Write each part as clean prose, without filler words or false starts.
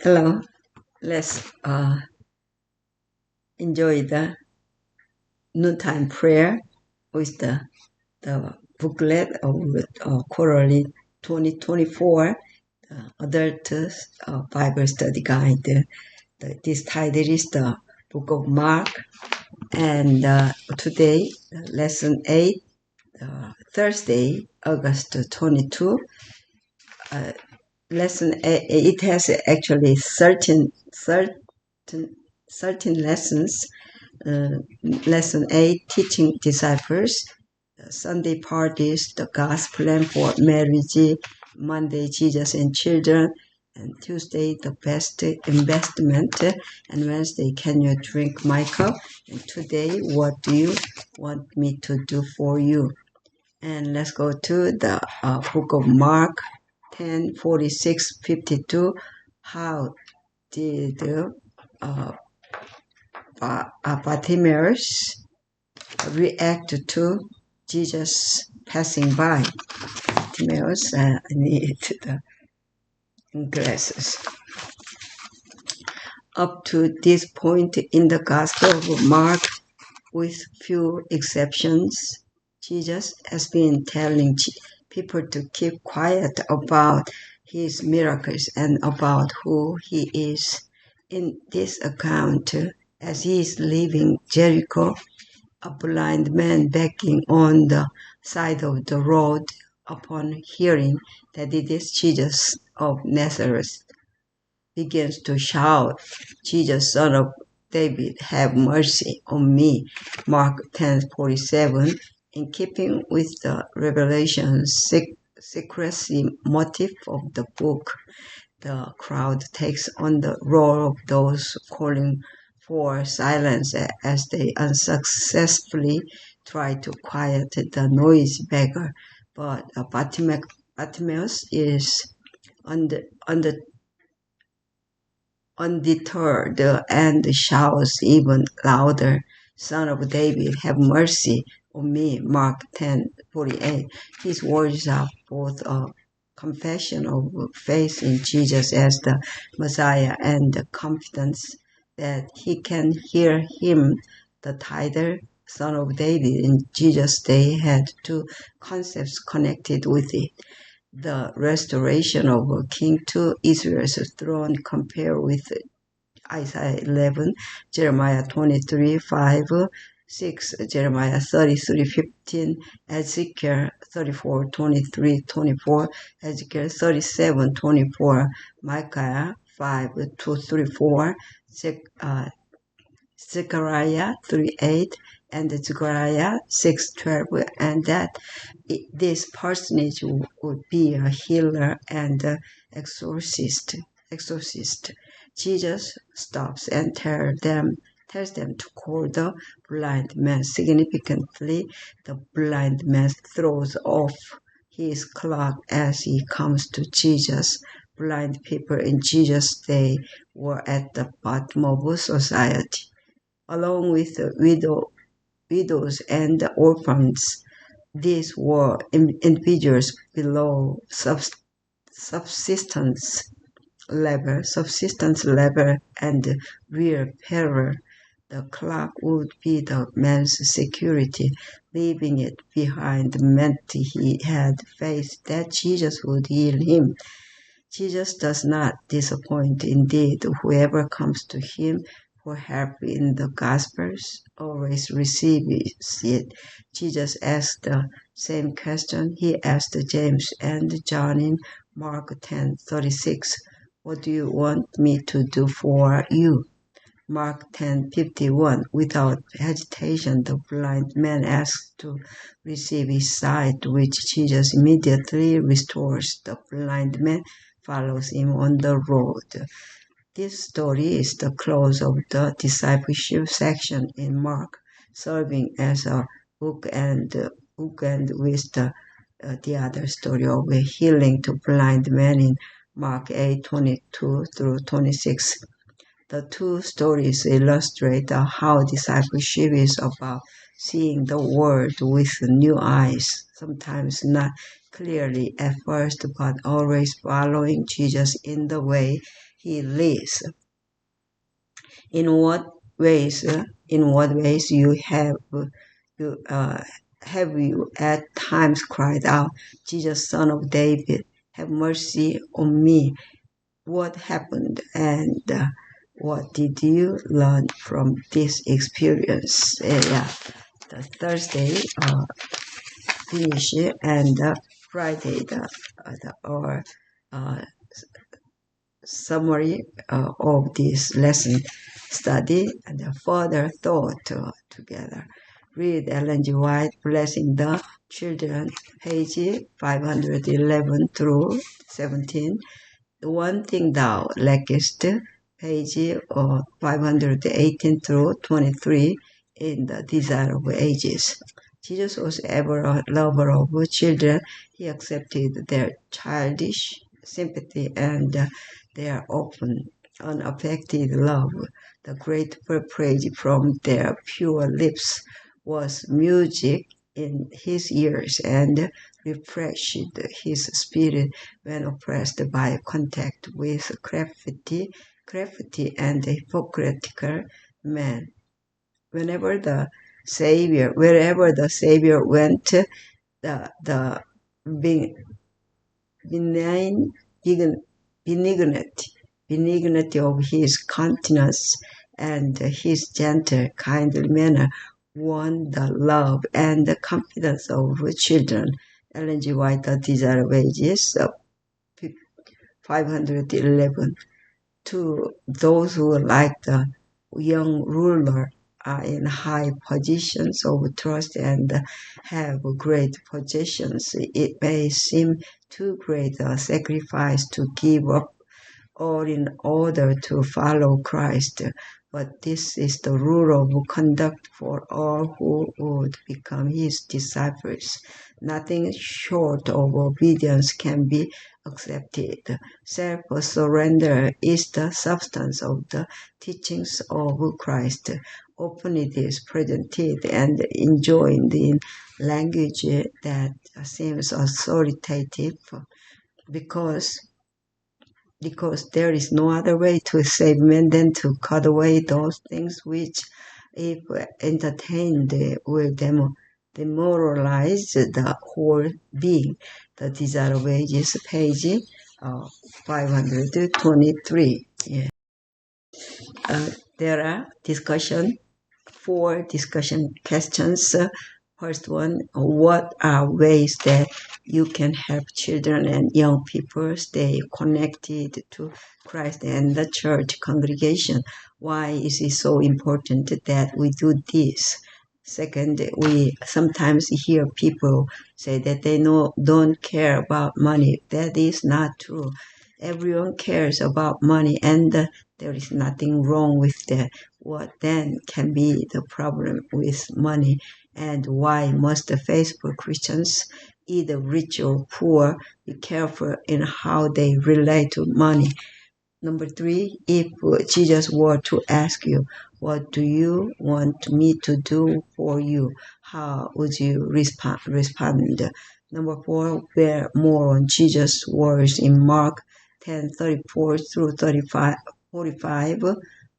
Hello, let's enjoy the noontime prayer with the booklet of quarterly 2024 adult Bible study guide. This title is the Book of Mark, and today, lesson 8, Thursday, August 22. Lesson 8, it has actually 13 lessons. Lesson 8, Teaching Disciples. Sunday parties, the God's plan for marriage. Monday, Jesus and children. And Tuesday, the best investment. And Wednesday, can you drink my cup? And today, what do you want me to do for you? And let's go to the book of Mark 10:46-52. How did Bartimaeus react to Jesus passing by? Bartimaeus, I need the glasses. Up to this point in the Gospel of Mark, with few exceptions, Jesus has been telling people to keep quiet about his miracles and about who he is. In this account, as he is leaving Jericho, a blind man begging on the side of the road, upon hearing that it is Jesus of Nazareth, begins to shout, "Jesus, Son of David, have mercy on me." Mark 10:47. In keeping with the revelation secrecy motif of the book, the crowd takes on the role of those calling for silence as they unsuccessfully try to quiet the noisy beggar. But Bartimaeus is undeterred and shouts even louder, "Son of David, have mercy on me." Mark 10:48. His words are both a confession of faith in Jesus as the Messiah and the confidence that he can hear him. The title Son of David in Jesus' day had two concepts connected with it: the restoration of King to Israel's throne, compared with Isaiah 11, Jeremiah 23:5-6, Jeremiah 33:15, Ezekiel 34:23-24, Ezekiel 37:24, Micaiah 5:2-4, Zechariah 3:8, and Zechariah 6:12, and that this personage would be a healer and exorcist. Jesus stops and tells them to call the blind man. Significantly, the blind man throws off his cloak as he comes to Jesus. Blind people in Jesus' day were at the bottom of society, along with the widows and the orphans. These were individuals below subsistence level and real peril. The cloak would be the man's security. Leaving it behind meant he had faith that Jesus would heal him. Jesus does not disappoint. Indeed, whoever comes to him for help in the Gospels always receives it. Jesus asked the same question he asked James and John in Mark 10:36. What do you want me to do for you? Mark 10:51. Without hesitation, the blind man asks to receive his sight, which Jesus immediately restores. The blind man follows him on the road. This story is the close of the discipleship section in Mark, serving as a bookend with the other story of a healing to blind men in Mark 8:22-26. The two stories illustrate how discipleship is about seeing the world with new eyes, sometimes not clearly at first, but always following Jesus in the way he lives. In what ways have you at times cried out, Jesus, Son of David, have mercy on me? What happened, and what did you learn from this experience? The Thursday finish, and Friday or summary of this lesson study and further thought together. Read Ellen G. White, Blessing the Children, page 511 through 17. The One Thing Thou Lackest, page 518 through 23, in the Desire of Ages. Jesus was ever a lover of children. He accepted their childish sympathy and their often unaffected love. The grateful praise from their pure lips was music in his ears and refreshed his spirit when oppressed by contact with crafty and hypocritical men. Wherever the Savior went, the benignity of his countenance and his gentle, kindly manner won the love and the confidence of children. Ellen G. White, The Desire of Ages, 511. To those who, like the young ruler, are in high positions of trust and have great possessions, it may seem too great a sacrifice to give up all in order to follow Christ. But this is the rule of conduct for all who would become his disciples. Nothing short of obedience can be accepted. Self-surrender is the substance of the teachings of Christ. Often it is presented and enjoined in language that seems authoritative because there is no other way to save men than to cut away those things which, if entertained, will demoralize the whole being. The Desire of Ages, page 523. Yeah. There are four discussion questions. First one, what are ways that you can help children and young people stay connected to Christ and the church congregation? Why is it so important that we do this? Second, we sometimes hear people say that they don't care about money. That is not true. Everyone cares about money, and there is nothing wrong with that. What then can be the problem with money? And why must the faithful Christians, either rich or poor, be careful in how they relate to money? Number 3, if Jesus were to ask you, what do you want me to do for you? How would you respond? Number 4, bear more on Jesus' words in Mark 10:34 through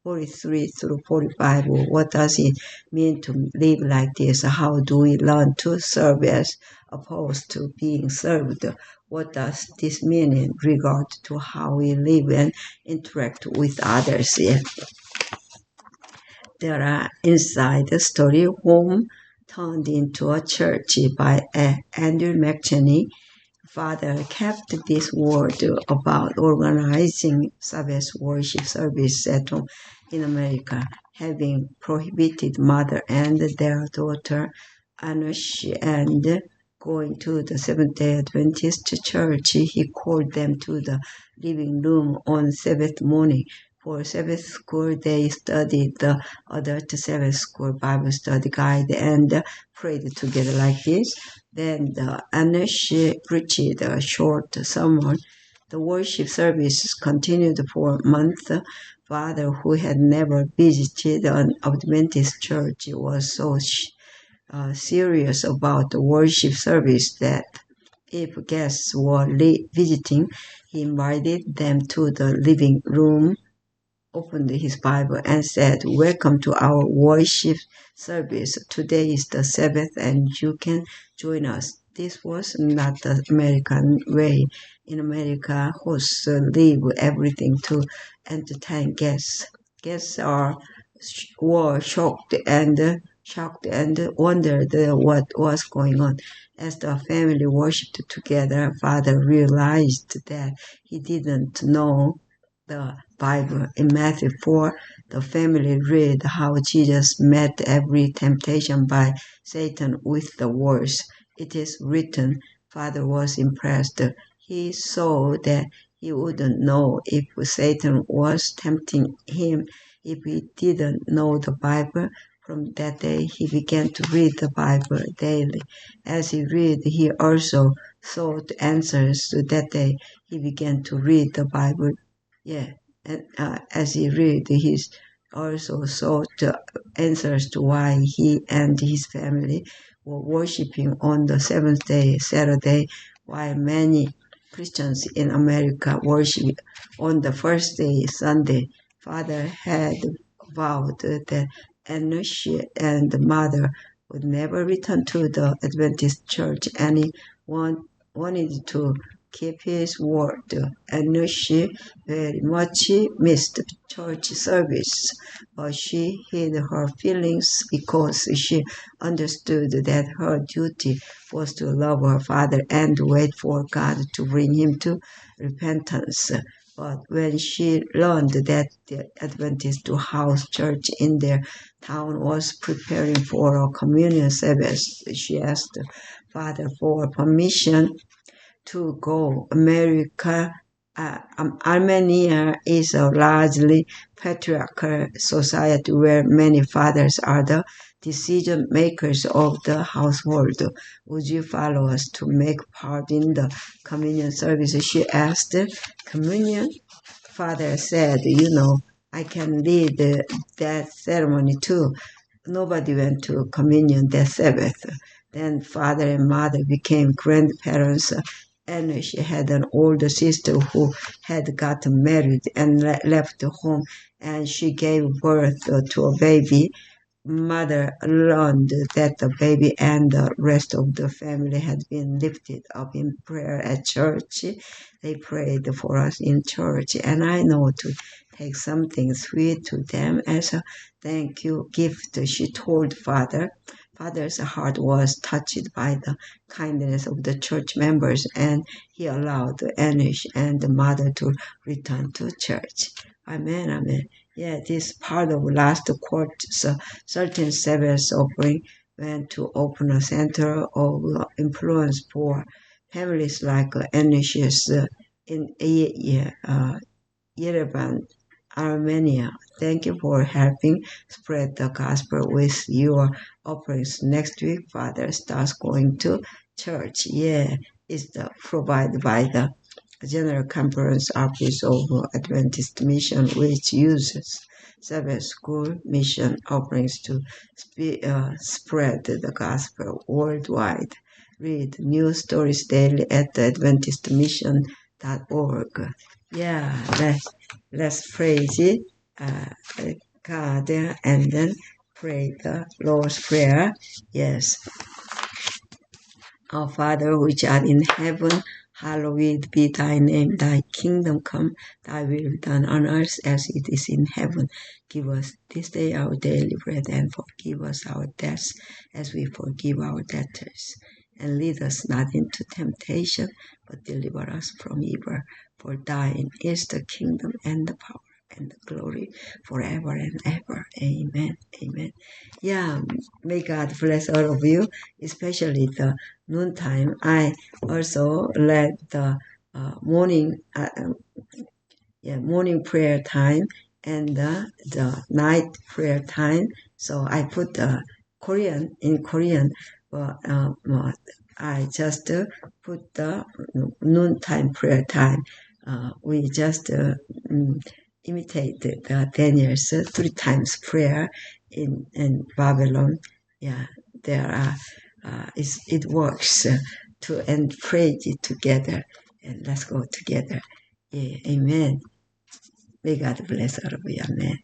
43 through 45. What does it mean to live like this? How do we learn to serve as opposed to being served? What does this mean in regard to how we live and interact with others? There are inside the story Home Turned into a Church by Andrew McChesney. Father kept this word about organizing Sabbath worship service at home in America, having prohibited mother and their daughter Anush and going to the Seventh-day Adventist church. He called them to the living room on Sabbath morning. For Sabbath school, they studied the Adult Sabbath School Bible Study Guide and prayed together like this. Then the Anush preached a short sermon. The worship service continued for a month. Father, who had never visited an Adventist church, was so serious about the worship service that If guests were visiting, he invited them to the living room, opened his Bible, and said, "Welcome to our worship service. Today is the Sabbath and you can join us." This was not the American way. In America, hosts leave everything to entertain guests. Guests were shocked and wondered what was going on. As the family worshipped together, Father realized that he didn't know the Bible. In Matthew 4, the family read how Jesus met every temptation by Satan with the words, "It is written." Father was impressed. He saw that he wouldn't know if Satan was tempting him if he didn't know the Bible. From that day, he began to read the Bible daily. As he read, he also sought answers. So that day, he began to read the Bible. Yeah, and as he read, he also sought answers to why he and his family were worshiping on the seventh day, Saturday, while many Christians in America worship on the first day, Sunday. Father had vowed that Enoch and the mother would never return to the Adventist church, and he wanted to keep his word. Enoch very much missed church service, but she hid her feelings because she understood that her duty was to love her father and wait for God to bring him to repentance. But when she learned that the Adventist house church in their town was preparing for a communion service, she asked Father for permission to go. Armenia is a largely patriarchal society where many fathers are the decision makers of the household. Would you follow us to make part in the communion service? She asked. Communion? Father said, I can lead that ceremony too. Nobody went to communion that Sabbath. Then father and mother became grandparents, and she had an older sister who had gotten married and left home, and she gave birth to a baby. Mother learned that the baby and the rest of the family had been lifted up in prayer at church. They prayed for us in church, and I know to take something sweet to them as a thank you gift, she told Father. Father's heart was touched by the kindness of the church members, and he allowed Anish and the mother to return to church. Amen, amen. Yeah, this part of last quarter's 13th Sabbath offering went to open a center of influence for families like Anish's in Yerevan, Armenia. Thank you for helping spread the gospel with your offerings. Next week, Father starts going to church. Yeah, it's provided by the General Conference Office of Adventist Mission, which uses Sabbath School mission offerings to spread the gospel worldwide. Read news stories daily at the AdventistMission.org. Yeah, let's praise it, God, and then pray the Lord's Prayer. Yes. Our Father, which art in heaven, hallowed be thy name. Thy kingdom come, thy will be done on earth as it is in heaven. Give us this day our daily bread, and forgive us our debts as we forgive our debtors. And lead us not into temptation, but deliver us from evil. For thine is the kingdom and the power and the glory forever and ever. Amen. Amen. Yeah, may God bless all of you, especially the noontime. I also led the morning prayer time and the night prayer time. So I put Korean in Korean, but I just put the noontime prayer time. We just imitated Daniel's 3 times prayer in Babylon. Yeah, there are. It works. to end praise it together. And let's go together. Yeah, amen. May God bless all of you. Amen.